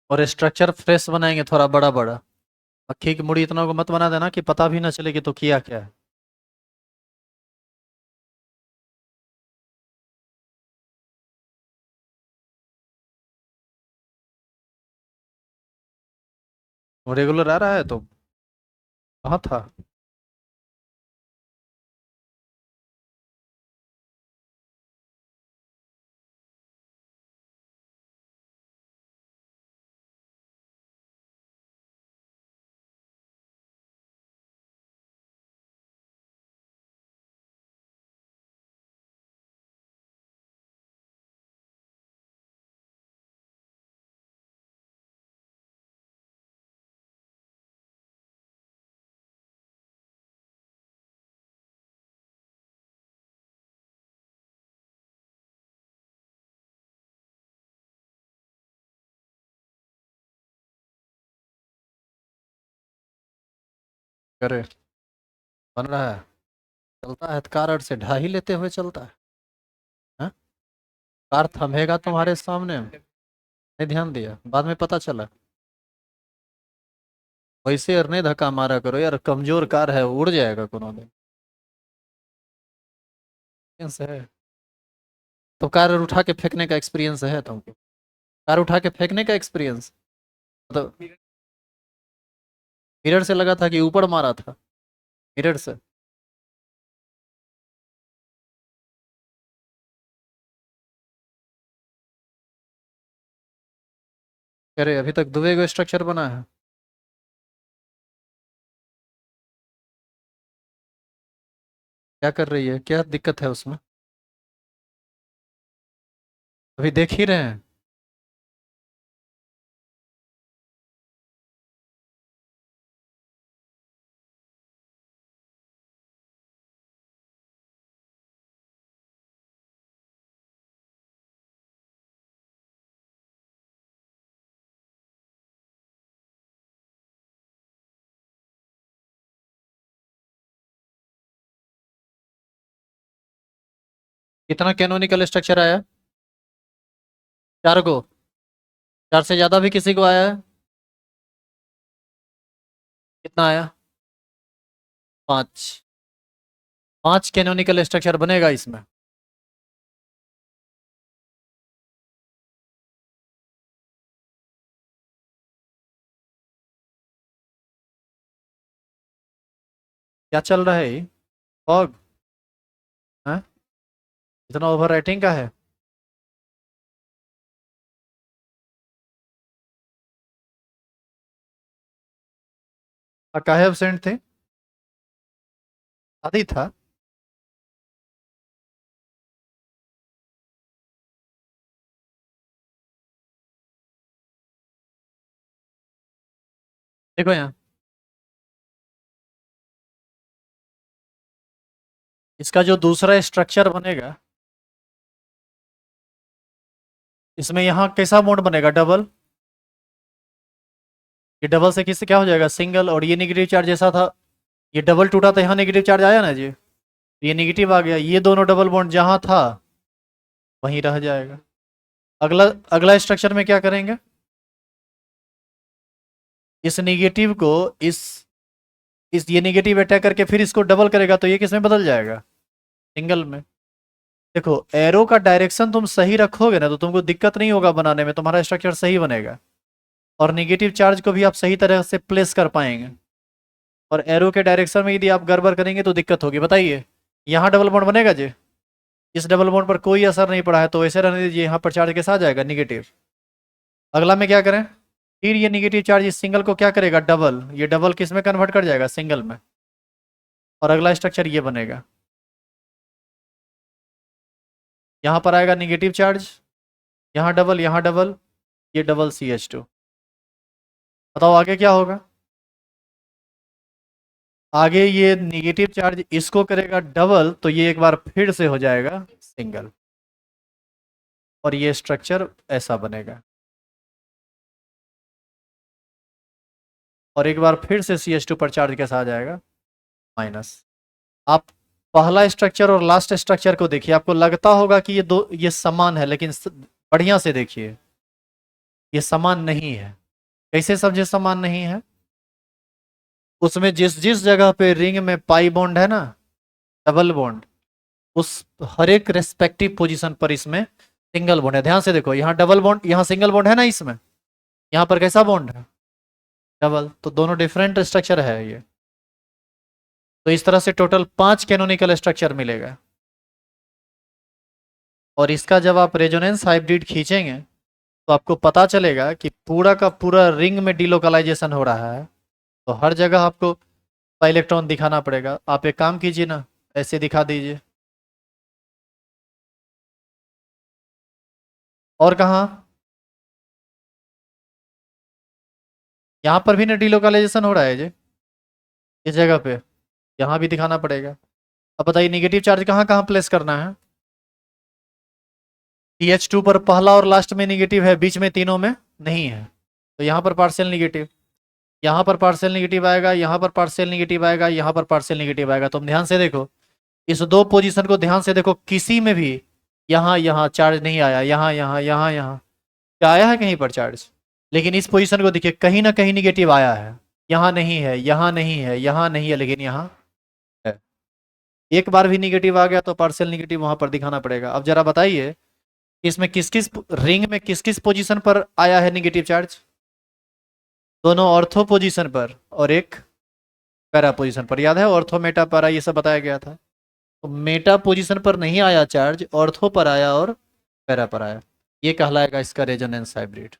और स्ट्रक्चर फ्रेश बनाएंगे, थोड़ा बड़ा बड़ा। मक्खी की मुड़ी इतना को मत बना देना कि पता भी ना चले कि तो किया क्या है। रेगुलर आ रहा है तो कहाँ था? करे, बन रहा है। चलता है तो कार से ढा ही लेते हुए चलता है। हाँ? कार थमेगा तुम्हारे सामने, नहीं ध्यान दिया, बाद में पता चला। वैसे यार नहीं धक्का मारा करो यार, कमजोर कार है, उड़ जाएगा कोनो दिन। एक्सपीरियंस है तो कार उठा के फेंकने का एक्सपीरियंस है तुमको? कार उठा के फेंकने का एक्सपीरियंस मतलब मिरर से लगा था कि ऊपर मारा था? मिरर से? अरे अभी तक दुबे को स्ट्रक्चर बना है। क्या कर रही है, क्या दिक्कत है उसमें? अभी देख ही रहे हैं। कितना कैनोनिकल स्ट्रक्चर आया? 4 को? 4 से ज्यादा भी किसी को आया है? कितना आया? 5? 5 कैनोनिकल स्ट्रक्चर बनेगा इसमें। क्या चल रहा है ये? फॉग? हाँ? इतना ओवर राइटिंग का है? काहे एबसेंट थे? आदि था। देखो यहाँ, इसका जो दूसरा स्ट्रक्चर बनेगा, इसमें यहाँ कैसा बॉन्ड बनेगा? डबल। ये डबल से किससे क्या हो जाएगा? सिंगल। और ये नेगेटिव चार्ज जैसा था, ये डबल टूटा तो यहाँ नेगेटिव चार्ज आया ना जी, ये नेगेटिव आ गया। ये दोनों डबल बॉन्ड जहाँ था वहीं रह जाएगा। अगला अगला स्ट्रक्चर में क्या करेंगे? इस नेगेटिव को इस ये नेगेटिव अटैक करके फिर इसको डबल करेगा तो ये किस में बदल जाएगा? सिंगल में। देखो एरो का डायरेक्शन तुम सही रखोगे ना तो तुमको दिक्कत नहीं होगा बनाने में, तुम्हारा स्ट्रक्चर सही बनेगा। और नेगेटिव चार्ज को भी आप सही तरह से प्लेस कर पाएंगे। और एरो के डायरेक्शन में यदि आप गड़बड़ करेंगे तो दिक्कत होगी। बताइए, यहाँ डबल बॉन्ड बनेगा जी? इस डबल बॉन्ड पर कोई असर नहीं पड़ा है तो ऐसे रहने दीजिए, यहाँ पर चार्ज कैसा आ जाएगा? निगेटिव। अगला में क्या करें? फिर ये निगेटिव चार्ज इस सिंगल को क्या करेगा? डबल। ये डबल किस में कन्वर्ट कर जाएगा? सिंगल में। और अगला स्ट्रक्चर ये बनेगा। यहाँ पर आएगा निगेटिव चार्ज, यहाँ डबल, यहाँ डबल, ये डबल CH2। बताओ आगे क्या होगा? आगे ये निगेटिव चार्ज इसको करेगा डबल तो ये एक बार फिर से हो जाएगा सिंगल। और ये स्ट्रक्चर ऐसा बनेगा। और एक बार फिर से CH2 पर चार्ज कैसा आ जाएगा? माइनस। आप पहला स्ट्रक्चर और लास्ट स्ट्रक्चर को देखिए, आपको लगता होगा कि ये समान है, लेकिन बढ़िया से देखिए, ये समान नहीं है। कैसे समझे समान नहीं है? उसमें जिस जिस जगह पे रिंग में पाई बॉन्ड है ना, डबल बॉन्ड, उस हर एक रेस्पेक्टिव पोजीशन पर इसमें सिंगल बॉन्ड है। ध्यान से देखो, यहाँ डबल बॉन्ड, यहाँ सिंगल बॉन्ड है ना इसमें, यहाँ पर कैसा बॉन्ड है? डबल। तो दोनों डिफरेंट स्ट्रक्चर है ये। तो इस तरह से टोटल 5 कैनोनिकल स्ट्रक्चर मिलेगा। और इसका जब आप रेजोनेंस हाइब्रिड खींचेंगे तो आपको पता चलेगा कि पूरा का पूरा रिंग में डिलोकलाइजेशन हो रहा है। तो हर जगह आपको इलेक्ट्रॉन दिखाना पड़ेगा। आप एक काम कीजिए ना, ऐसे दिखा दीजिए। और कहाँ? यहाँ पर भी ना डिलोकलाइजेशन हो रहा है जी, इस जगह पे। यहाँ भी दिखाना पड़ेगा। अब बताइए निगेटिव चार्ज कहाँ कहाँ प्लेस करना है? CH2 पर पहला और लास्ट में निगेटिव है, बीच में तीनों में नहीं है। तो यहाँ पर पार्शियल निगेटिव, यहाँ पर पार्शियल निगेटिव आएगा, यहाँ पर पार्शियल निगेटिव आएगा, यहाँ पर पार्शियल निगेटिव आएगा। तुम ध्यान से देखो, इस दो पोजीशन को ध्यान से देखो, किसी में भी यहाँ यहाँ चार्ज नहीं आया, यहाँ यहाँ यहाँ यहाँ क्या आया है कहीं पर चार्ज? लेकिन इस पोजीशन को देखिए, कहीं ना कहीं निगेटिव आया है। यहाँ नहीं है, यहाँ नहीं है, यहाँ नहीं है, लेकिन यहाँ है। एक बार भी निगेटिव आ गया तो पार्शियल निगेटिव वहां पर दिखाना पड़ेगा। अब जरा बताइए इसमें किस किस रिंग में किस किस पोजीशन पर आया है निगेटिव चार्ज? दोनों ऑर्थो पोजीशन पर और एक पैरा पोजीशन पर। याद है ऑर्थो मेटा पैरा ये सब बताया गया था। तो मेटा पोजीशन पर नहीं आया चार्ज, ऑर्थो पर आया और पैरा पर आया। ये कहलाएगा इसका रेजोनेंस हाइब्रिड।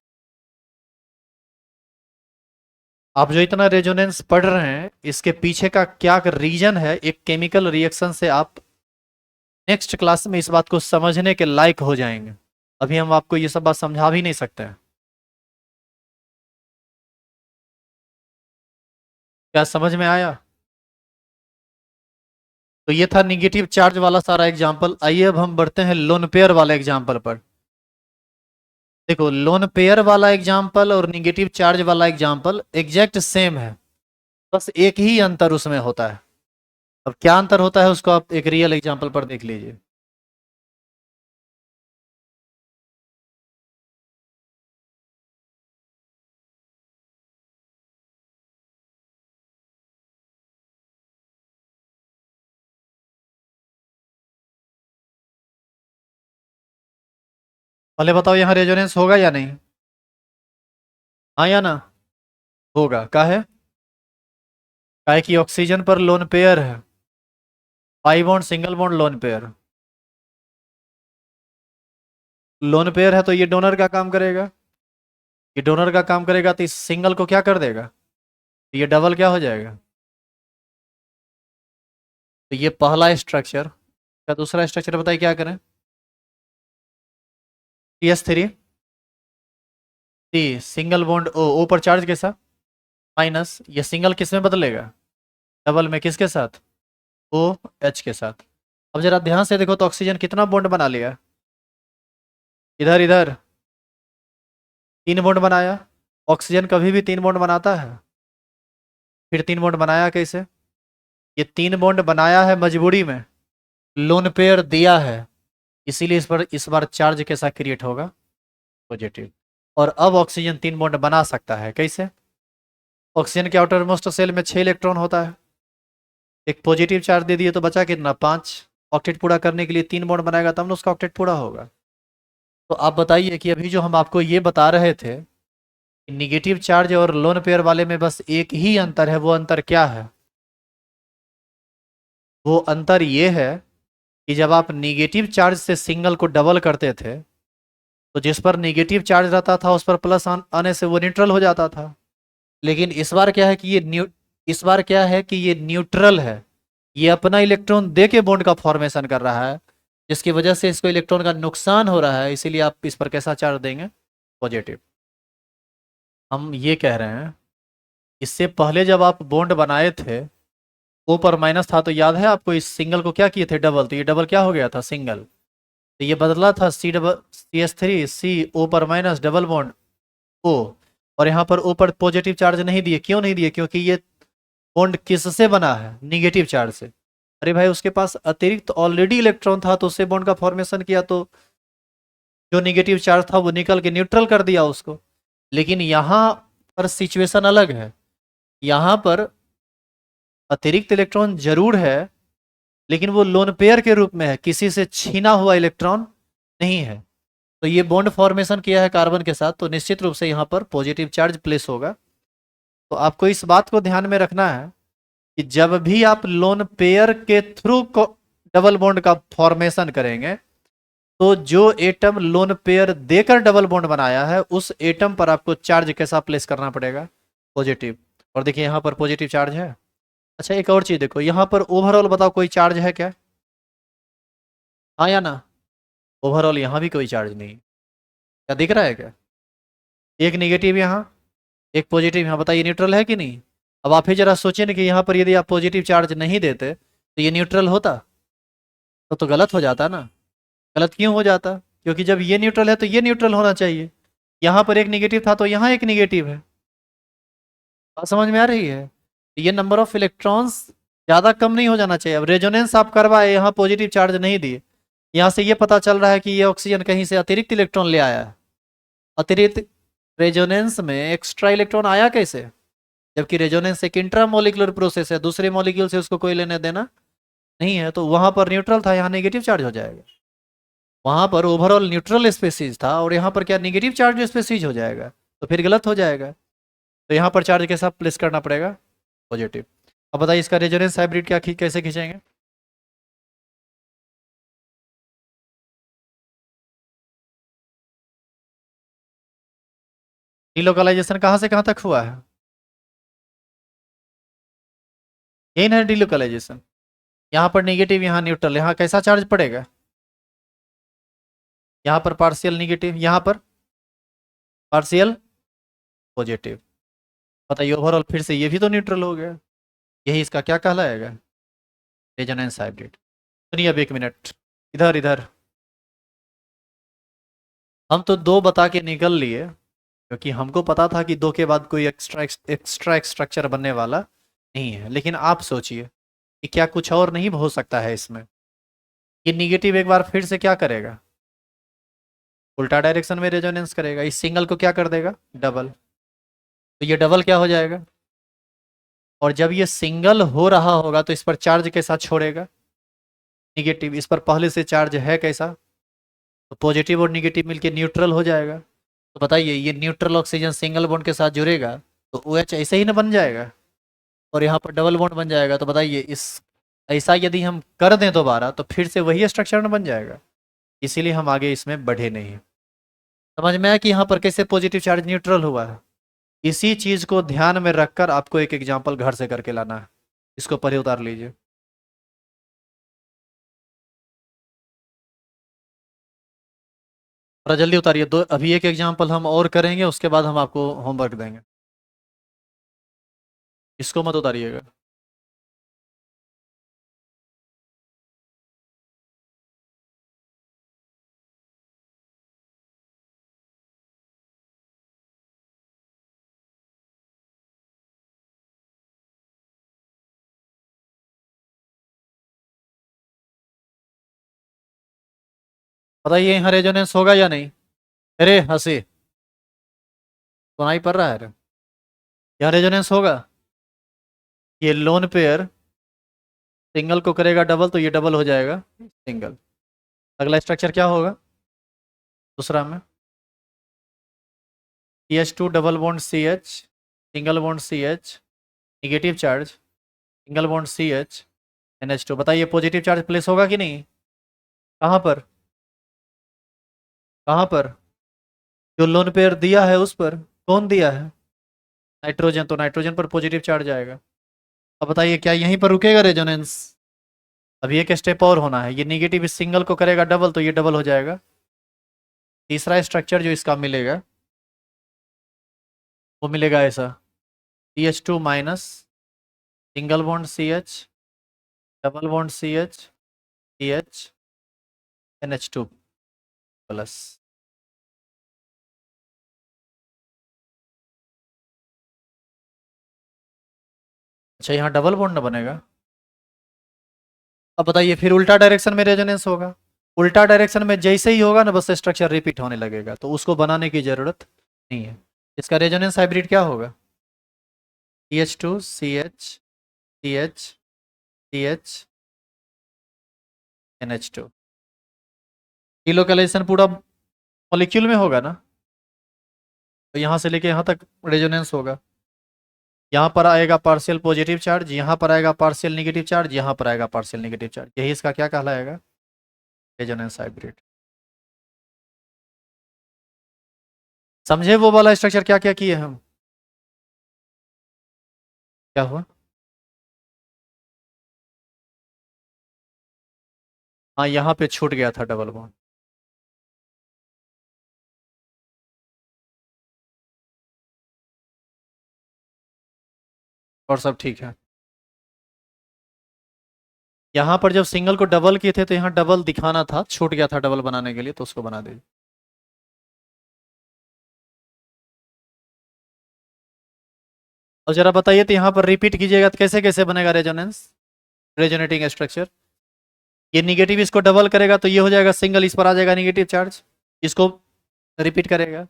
आप जो इतना रेजोनेंस पढ़ रहे हैं इसके पीछे का क्या रीजन है, एक केमिकल रिएक्शन से आप नेक्स्ट क्लास में इस बात को समझने के लायक हो जाएंगे। अभी हम आपको ये सब बात समझा भी नहीं सकते हैं। क्या समझ में आया? तो ये था निगेटिव चार्ज वाला सारा एग्जाम्पल। आइए अब हम बढ़ते हैं लोन पेयर वाले एग्जाम्पल पर। देखो लोन पेयर वाला एग्जाम्पल और निगेटिव चार्ज वाला एग्जाम्पल एग्जैक्ट सेम है, बस एक ही अंतर उसमें होता है। अब क्या अंतर होता है उसको आप एक रियल एग्जाम्पल पर देख लीजिए। पहले बताओ यहाँ रेजोनेंस होगा या नहीं? हाँ या ना? होगा। काहे कि ऑक्सीजन पर लोन पेयर है, pi bond single bond lone pair. Lone pair है तो ये डोनर का काम करेगा, ये डोनर का काम करेगा तो इस सिंगल को क्या कर देगा, तो ये डबल क्या हो जाएगा। तो ये पहला स्ट्रक्चर। क्या दूसरा स्ट्रक्चर बताइए क्या करें? PS3 T single bond O, O पर चार्ज के साथ माइनस, ये सिंगल किस में बदलेगा, डबल में। किसके साथ? ओ एच के साथ। अब जरा ध्यान से देखो तो ऑक्सीजन कितना बॉन्ड बना लिया, इधर इधर तीन बॉन्ड बनाया। ऑक्सीजन कभी भी तीन बॉन्ड बनाता है? फिर तीन बॉन्ड बनाया कैसे? ये तीन बॉन्ड बनाया है मजबूरी में, लोन पेयर दिया है, इसीलिए इस बार चार्ज कैसा क्रिएट होगा, पॉजिटिव। और अब ऑक्सीजन तीन बॉन्ड बना सकता है कैसे? ऑक्सीजन के आउटर मोस्ट सेल में 6 इलेक्ट्रॉन होता है, एक पॉजिटिव चार्ज दे दिए तो बचा कितना, 5। ऑक्टेट पूरा करने के लिए तीन बॉन्ड बनाएगा तब ना उसका ऑक्टेट पूरा होगा। तो आप बताइए कि अभी जो हम आपको ये बता रहे थे निगेटिव चार्ज और लोन पेयर वाले में बस एक ही अंतर है, वो अंतर क्या है? वो अंतर ये है कि जब आप निगेटिव चार्ज से सिंगल को डबल करते थे तो जिस पर निगेटिव चार्ज रहता था उस पर प्लस आने से वो न्यूट्रल हो जाता था। लेकिन इस बार क्या है कि इस बार क्या है कि ये न्यूट्रल है, ये अपना इलेक्ट्रॉन दे के बॉन्ड का फॉर्मेशन कर रहा है, जिसकी वजह से इसको इलेक्ट्रॉन का नुकसान हो रहा है, इसीलिए आप इस पर कैसा चार्ज देंगे, पॉजिटिव। हम ये कह रहे हैं इससे पहले जब आप बॉन्ड बनाए थे ओ पर माइनस था तो याद है आपको, इस सिंगल को क्या किए थे, डबल। तो ये डबल क्या हो गया था, सिंगल। तो ये बदला था CS3 सी ओ पर माइनस डबल बॉन्ड ओ। और यहाँ पर ओ पर पॉजिटिव चार्ज नहीं दिए, क्यों नहीं दिए, क्योंकि ये बॉन्ड किससे बना है, निगेटिव चार्ज से। अरे भाई उसके पास अतिरिक्त ऑलरेडी इलेक्ट्रॉन था तो उससे बॉन्ड का फॉर्मेशन किया, तो जो निगेटिव चार्ज था वो निकल के न्यूट्रल कर दिया उसको। लेकिन यहाँ पर सिचुएशन अलग है, यहाँ पर अतिरिक्त इलेक्ट्रॉन जरूर है लेकिन वो लोन पेयर के रूप में है, किसी से छीना हुआ इलेक्ट्रॉन नहीं है। तो ये बॉन्ड फॉर्मेशन किया है कार्बन के साथ, तो निश्चित रूप से यहाँ पर पॉजिटिव चार्ज प्लेस होगा। तो आपको इस बात को ध्यान में रखना है कि जब भी आप लोन पेयर के थ्रू डबल बॉन्ड का फॉर्मेशन करेंगे तो जो एटम लोन पेयर देकर डबल बॉन्ड बनाया है उस एटम पर आपको चार्ज कैसा प्लेस करना पड़ेगा, पॉजिटिव। और देखिए यहाँ पर पॉजिटिव चार्ज है। अच्छा एक और चीज देखो, यहाँ पर ओवरऑल बताओ कोई चार्ज है क्या, हाँ या ना? ओवरऑल यहाँ भी कोई चार्ज नहीं, क्या दिख रहा है क्या? एक निगेटिव यहाँ, एक पॉजिटिव यहाँ, बताइए न्यूट्रल है कि नहीं? अब आप ही जरा सोचिए ना कि यहाँ पर यदि आप पॉजिटिव चार्ज नहीं देते तो ये न्यूट्रल होता, तो गलत हो जाता ना। गलत क्यों हो जाता, क्योंकि जब ये न्यूट्रल है तो ये न्यूट्रल होना चाहिए। यहाँ पर एक निगेटिव था तो यहाँ एक निगेटिव है। बात समझ में आ रही है? ये नंबर ऑफ इलेक्ट्रॉन्स ज़्यादा कम नहीं हो जाना चाहिए। अब रेजोनेंस आप करवाए, यहाँ पॉजिटिव चार्ज नहीं दिए, यहाँ से ये पता चल रहा है कि ये ऑक्सीजन कहीं से अतिरिक्त इलेक्ट्रॉन ले आया है। अतिरिक्त रेजोनेंस में एक्स्ट्रा इलेक्ट्रॉन आया कैसे, जबकि रेजोनेंस एक इंट्रा मोलिकुलर प्रोसेस है, दूसरे मॉलिक्यूल से उसको कोई लेने देना नहीं है, तो वहां पर न्यूट्रल था, यहाँ नेगेटिव चार्ज हो जाएगा। वहां पर ओवरऑल न्यूट्रल स्पेसीज था और यहाँ पर क्या नेगेटिव चार्ज स्पेसीज हो जाएगा, तो फिर गलत हो जाएगा। तो यहाँ पर चार्ज के साथ प्लेस करना पड़ेगा पॉजिटिव। अब बताइए इसका रेजोनेंस हाइब्रिड क्या कैसे खींचेंगे। डीलोकलाइजेशन कहाँ से कहाँ तक हुआ है, यही ना डीलोकलाइजेशन। यहाँ पर नेगेटिव, यहाँ न्यूट्रल, यहाँ कैसा चार्ज पड़ेगा, यहाँ पर पार्शियल नेगेटिव, यहाँ पर पार्शियल पॉजिटिव। बताइए ओवरऑल फिर से ये भी तो न्यूट्रल हो गया, यही इसका क्या कहलाएगा, रेजोनेंस हाइब्रिड। सुनिए अब 1 मिनट, इधर इधर। हम तो 2 बता के निकल लिए, क्योंकि हमको पता था कि 2 के बाद कोई एक्स्ट्रा स्ट्रक्चर बनने वाला नहीं है। लेकिन आप सोचिए कि क्या कुछ और नहीं हो सकता है इसमें। ये निगेटिव एक बार फिर से क्या करेगा, उल्टा डायरेक्शन में रेजोनेंस करेगा, इस सिंगल को क्या कर देगा, डबल। तो ये डबल क्या हो जाएगा, और जब ये सिंगल हो रहा होगा तो इस पर चार्ज के साथ छोड़ेगा निगेटिव, इस पर पहले से चार्ज है कैसा, तो पॉजिटिव और निगेटिव मिलके न्यूट्रल हो जाएगा। तो बताइए ये न्यूट्रल ऑक्सीजन सिंगल बॉन्ड के साथ जुड़ेगा तो OH ऐसे ही ना बन जाएगा, और यहाँ पर डबल बॉन्ड बन जाएगा। तो बताइए इस ऐसा यदि हम कर दें दोबारा तो फिर से वही स्ट्रक्चर ना बन जाएगा, इसीलिए हम आगे इसमें बढ़े नहीं। समझ में आया कि यहाँ पर कैसे पॉजिटिव चार्ज न्यूट्रल हुआ है। इसी चीज को ध्यान में रखकर आपको एक एग्जाम्पल घर से करके लाना है, इसको पहले उतार लीजिए। थोड़ा जल्दी उतारिए, दो अभी एक एग्जाम्पल हम और करेंगे, उसके बाद हम आपको होमवर्क देंगे। इसको मत उतारिएगा। बताइए यहाँ रेजोनेंस होगा या नहीं, अरे हंसी सुनाई पड़ रहा है, यहाँ रेजोनेंस होगा। ये लोन पेयर सिंगल को करेगा डबल तो ये डबल हो जाएगा सिंगल। अगला स्ट्रक्चर क्या होगा, दूसरा में CH2 double bond CH, single bond CH, negative charge, single bond CH, NH2। बताइए पॉजिटिव चार्ज प्लेस होगा कि नहीं, कहाँ पर, कहाँ पर, जो लोन पेयर दिया है उस पर, कौन दिया है, नाइट्रोजन, तो नाइट्रोजन पर पॉजिटिव चार्ज आएगा। अब बताइए क्या यहीं पर रुकेगा रेजोनेंस, अभी एक स्टेप और होना है। ये निगेटिव इस सिंगल को करेगा डबल तो ये डबल हो जाएगा। तीसरा स्ट्रक्चर जो इसका मिलेगा वो मिलेगा ऐसा, CH2 minus, single bond CH, double bond CH, NH2 plus. अच्छा यहाँ डबल बॉन्ड ना बनेगा। अब बताइए फिर उल्टा डायरेक्शन में रेजोनेंस होगा, उल्टा डायरेक्शन में जैसे ही होगा ना बस स्ट्रक्चर रिपीट होने लगेगा, तो उसको बनाने की जरूरत नहीं है। इसका रेजोनेंस हाइब्रिड क्या होगा, CH2 CH CH CH NH2। Delocalisation पूरा मॉलिक्यूल में होगा ना, तो यहाँ से लेके यहाँ तक रेजोनेंस होगा। यहाँ पर आएगा पार्शियल पॉजिटिव चार्ज, यहाँ पर आएगा पार्शियल नेगेटिव चार्ज, यहाँ पर आएगा पार्शियल नेगेटिव चार्ज, यही इसका क्या कहलाएगा, रेजोनेंस हाइब्रिड। समझे वो वाला स्ट्रक्चर क्या क्या किए हम, क्या हुआ, हाँ यहाँ पे छूट गया था डबल बॉन्ड। और सब ठीक है। यहाँ पर जब सिंगल को डबल किए थे तो यहाँ डबल दिखाना था, छूट गया था डबल बनाने के लिए, तो उसको बना दीजिए। और जरा बताइए तो यहाँ पर रिपीट कीजिएगा तो कैसे कैसे बनेगा रेजोनेंस, रेजोनेटिंग स्ट्रक्चर। ये निगेटिव इसको डबल करेगा तो ये हो जाएगा सिंगल, इस पर आ जाएगा निगेटिव चार्ज, इसको रिपीट करेगा।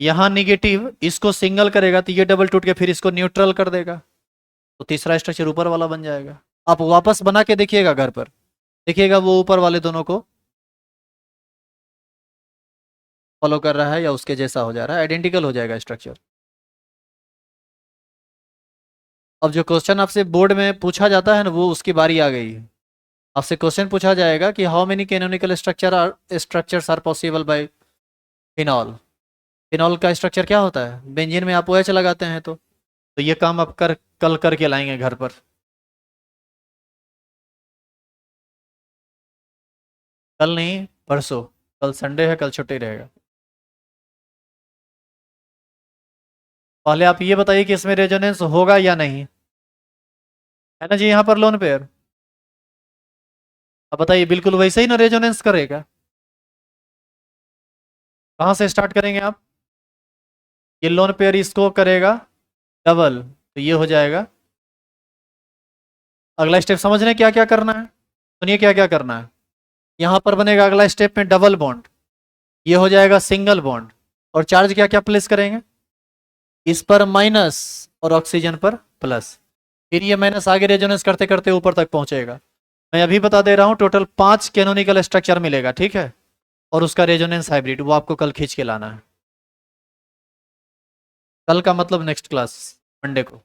यहाँ निगेटिव इसको सिंगल करेगा तो ये डबल टूट के फिर इसको न्यूट्रल कर देगा, तो तीसरा स्ट्रक्चर ऊपर वाला बन जाएगा। आप वापस बना के देखिएगा घर पर, देखिएगा वो ऊपर वाले दोनों को फॉलो कर रहा है या उसके जैसा हो जा रहा है, आइडेंटिकल हो जाएगा स्ट्रक्चर। अब जो क्वेश्चन आपसे बोर्ड में पूछा जाता है ना, वो उसकी बारी आ गई है। आपसे क्वेश्चन पूछा जाएगा कि how many canonical structures are possible by phenol. Phenol का स्ट्रक्चर क्या होता है, बेंजीन में आप OH लगाते हैं तो ये काम आप कल करके लाएंगे घर पर। कल नहीं, परसों। कल संडे है, कल छुट्टी रहेगा। पहले आप ये बताइए कि इसमें रेजोनेंस होगा या नहीं, है ना जी यहाँ पर लोन पेयर। अब बताइए बिल्कुल वैसे ही ना रेजोनेंस करेगा। कहाँ से स्टार्ट करेंगे आप, ये लोन पेयर इसको करेगा डबल, तो ये हो जाएगा। अगला स्टेप समझ रहे हैं क्या क्या करना है, सुनिए क्या क्या करना है। यहाँ पर बनेगा अगला स्टेप में डबल बॉन्ड, ये हो जाएगा सिंगल बॉन्ड। और चार्ज क्या क्या प्लेस करेंगे, इस पर माइनस और ऑक्सीजन पर प्लस। फिर ये माइनस आगे रेजोनेंस करते करते ऊपर तक पहुंचेगा। मैं अभी बता दे रहा हूं, टोटल 5 कैनोनिकल स्ट्रक्चर मिलेगा, ठीक है। और उसका रेजोनेंस हाइब्रिड वो आपको कल खींच के लाना है। कल का मतलब नेक्स्ट क्लास, मंडे को।